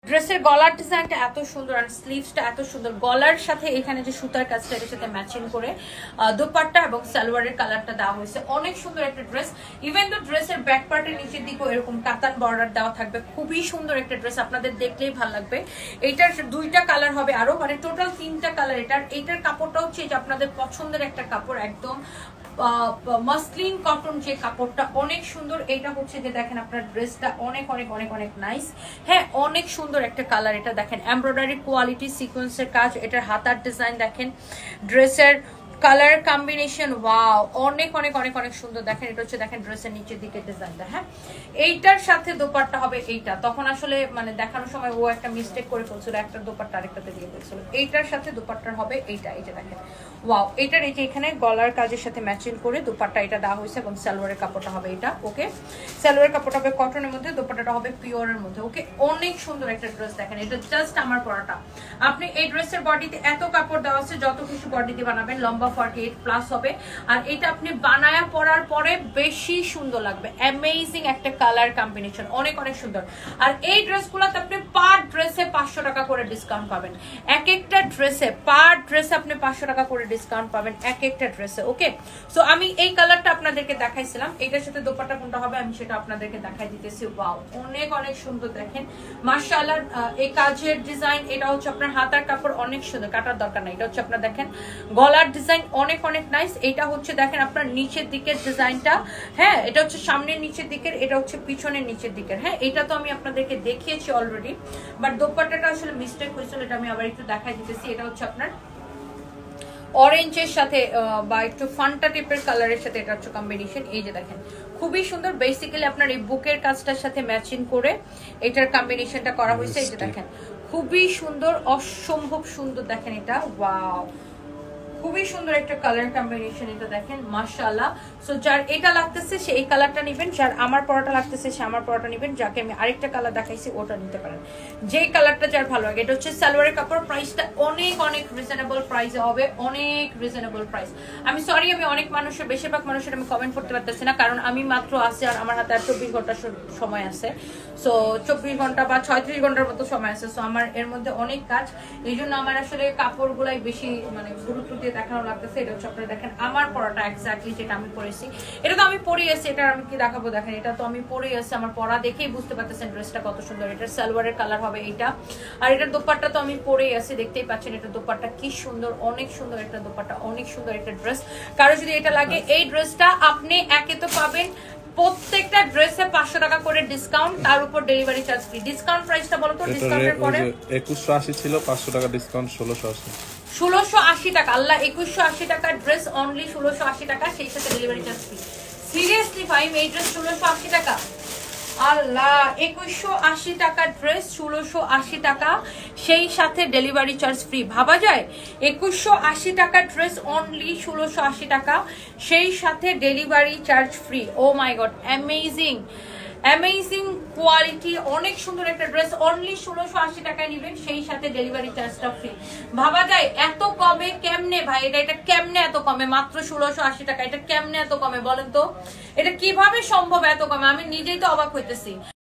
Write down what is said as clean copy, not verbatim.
ড্রেসের গলার ডিজাইনটা এত সুন্দর আর স্লিভসটা এত সুন্দর, গলার সাথে এখানে যে সুতার কাজটা এর সাথে ম্যাচিং করে দোপাট্টা এবং সালোয়ারের কালারটা দেওয়া হয়েছে। অনেক সুন্দর একটা ড্রেস। ইভেন তো ড্রেসের ব্যাক পার্টের নিচের দিকেও এরকম কাতান বর্ডার দেওয়া থাকবে। খুবই সুন্দর একটা ড্রেস, আপনাদের দেখলেই ভালো লাগবে। এইটার দুইটা কালার হবে আরো, মানে টোটাল 3টা কালার। এইটার কাপড়টা হচ্ছে যে আপনাদের পছন্দের একটা কাপড়, একদম মাসলিন কটন যে কাপড়টা, অনেক সুন্দর। এটা হচ্ছে যে দেখেন আপনার ড্রেসটা অনেক অনেক অনেক অনেক নাইস। হ্যাঁ, অনেক সুন্দর একটা কালার। এটা দেখেন এমব্রয়ডারি কোয়ালিটি সিকোয়েন্সের কাজ, এটার হাতার ডিজাইন দেখেন, ড্রেসের কালার কম্বিনেশন ওয়াও, অনেক অনেক অনেক অনেক সুন্দর। দেখেন এটা হচ্ছে দেখেন ড্রেসের নিচের দিকে ডিজাইনটা। হ্যাঁ, এইটার সাথে দোপাট্টা হবে এইটা। তখন আসলে মানে দেখানোর সময় ও একটা মিস্টেক করে ফেলছিল, একটা দোপাট্টা আরেকটাতে দিয়ে ফেলছিল। এইটার সাথে দোপাট্টার হবে এইটা। এই যে দেখেন ওয়াও, এটার এই যে এখানে গলার কাজের সাথে ম্যাচিং করে দোপাট্টা এটা দেওয়া হয়েছে এবং সালোয়ারের কাপড়টা হবে এটা। ওকে, সালোয়ারের কাপড়টা হবে কটনের মধ্যে, দোপাট্টাটা হবে পিওরের মধ্যে। ওকে, অনেক সুন্দর একটা ড্রেস। দেখেন এটা জাস্ট আমার পরাটা। আপনি এই ড্রেসের বডিতে এত কাপড় দেওয়া আছে, যত কিছু বডিতে বানাবেন লম্বা 48+ হবে। আর এটা আপনি বানায়া পরার পরে বেশি সুন্দর লাগবে। অ্যামেজিং একটা কালার কম্বিনেশন, অনেক অনেক সুন্দর। আর এই ড্রেসগুলোতে আপনি পার ড্রেসে 500 টাকা করে ডিসকাউন্ট পাবেন। এক একটা ড্রেসে পার ড্রেসে আপনি 500 টাকা করে ডিসকাউন্ট পাবেন এক একটা ড্রেসে। ওকে, সো আমি এই কালারটা আপনাদেরকে দেখাইছিলাম, এটার সাথে দোপাট্টা কোনটা হবে আমি সেটা আপনাদেরকে দেখাই দিতেছি। ওয়াও, অনেক অনেক সুন্দর। দেখেন মাশাআল্লাহ, এই কাজের ডিজাইন। এটা হচ্ছে আপনার হাতার কাপড়, অনেক সুন্দর, কাটার দরকার নাই। এটা হচ্ছে আপনার দেখেন গলার ডিজাইন, অনেক অনেক নাইস। এটা হচ্ছে দেখেন আপনার নিচের দিকের ডিজাইনটা। হ্যাঁ, এটা হচ্ছে সামনের নিচের দিকের, এটা হচ্ছে পিছনের নিচের দিকের। হ্যাঁ, এটা তো আমি আপনাদেরকে দেখিয়েছি অলরেডি, বাট দোপাট্টাটা আসলে মিস্টেক হয়েছিল, এটা আমি আবার একটু দেখাই দিতেছি। এটা হচ্ছে আপনার অরেঞ্জের সাথে বা একটু ফান্টা টাইপের কালারের সাথে এটা হচ্ছে কম্বিনেশন। এই যে দেখেন খুবই সুন্দর। বেসিক্যালি আপনার এই বুকের কাজটার সাথে ম্যাচিং করে এটার কম্বিনেশনটা করা হয়েছে। এই যে দেখেন খুবই সুন্দর, অসম্ভব সুন্দর। দেখেন এটা ওয়াও, খুবই সুন্দর একটা কালার কম্বিনেশন। এটা দেখেন মাশাআল্লাহ। সো যার এটা লাগতেছে সে এই কালারটা নেবেন, যার আমার পরাটা লাগতেছে সে আমার পরাটা নেবেন, যাকে আমি আরেকটা কালার দেখাইছি ওটা নিতে পারেন, যে কালারটা যার ভালো লাগে। এটা হচ্ছে সালোয়ারের কাপড়। প্রাইসটা অনেক অনেক রিজনেবল প্রাইসে হবে, অনেক রিজনেবল প্রাইস। আমি সরি, আমি অনেক মানুষের, বেশিরভাগ মানুষের আমি কমেন্ট করতে পারতেছি না, কারণ আমি মাত্র আসি আর আমার হাতে আর 24 ঘন্টা সময় আছে। সো 24 ঘন্টা বা 36 ঘন্টার মতো সময় আছে। সো আমার এর মধ্যে অনেক কাজ, এই জন্য আমার আসলে কাপড়গুলাই বেশি মানে গুরুত্ব দিয়ে দেখানো লাগতেছে। এটা হচ্ছে আপনারা দেখেন আমার পরাটা এক্স্যাক্টলি যেটা আমি পরেছি। এটা তো আমি পরেই আছি, এটা আমি কি দেখাবো দেখেন, এটা তো আমি পরেই আছি। আমার পরা দেখেই বুঝতে পারতেছেন ড্রেসটা কত সুন্দর। এটার সালোয়ারের কালার হবে এইটা, আর এটার দোপাট্টা তো আমি পরেই আছি, দেখতেই পাচ্ছেন। এটা দোপাট্টা কি সুন্দর, অনেক সুন্দর একটা দোপাট্টা, অনেক সুন্দর একটা ড্রেস। কারো যদি এটা লাগে এই ড্রেসটা আপনি একে তো পাবেন প্রত্যেকটা ড্রেসে 500 টাকা করে ডিসকাউন্ট, তার উপর ডেলিভারি চার্জ ফ্রি। ডিসকাউন্ট প্রাইসটা বলো তো, ডিসকাউন্টের পরে 2180 ছিল, 500 টাকা ডিসকাউন্ট 1680। 1680 টাকা, আল্লাহ 2180 টাকার ড্রেস অনলি 1680 টাকা, সেই সাথে ডেলিভারি চার্জ ফ্রি। সিরিয়াসলি ভাই, এই ড্রেস 1680 টাকা, আল্লাহ 2180 টাকার ড্রেস 1680 টাকা, সেই সাথে ডেলিভারি চার্জ ফ্রি। ভাবা যায় 2180 টাকার ড্রেস অনলি 1680 টাকা, সেই সাথে ডেলিভারি চার্জ ফ্রি। ও মাই গড, অ্যামেজিং অ্যামেজিং কোয়ালিটি, অনেক সুন্দর একটা ড্রেস অনলি 1680 টাকায় নেবেন, সেই সাথে ডেলিভারি চার্জটা ফ্রি। ভাবা যায় এত কমে কেমনে ভাই, এটা কেমনে এত কমে, মাত্র 1680 টাকা, এটা কেমনে এত কমে বলেন তো, এটা কিভাবে সম্ভব এত কমে? আমি নিজেই তো অবাক হইতেছি।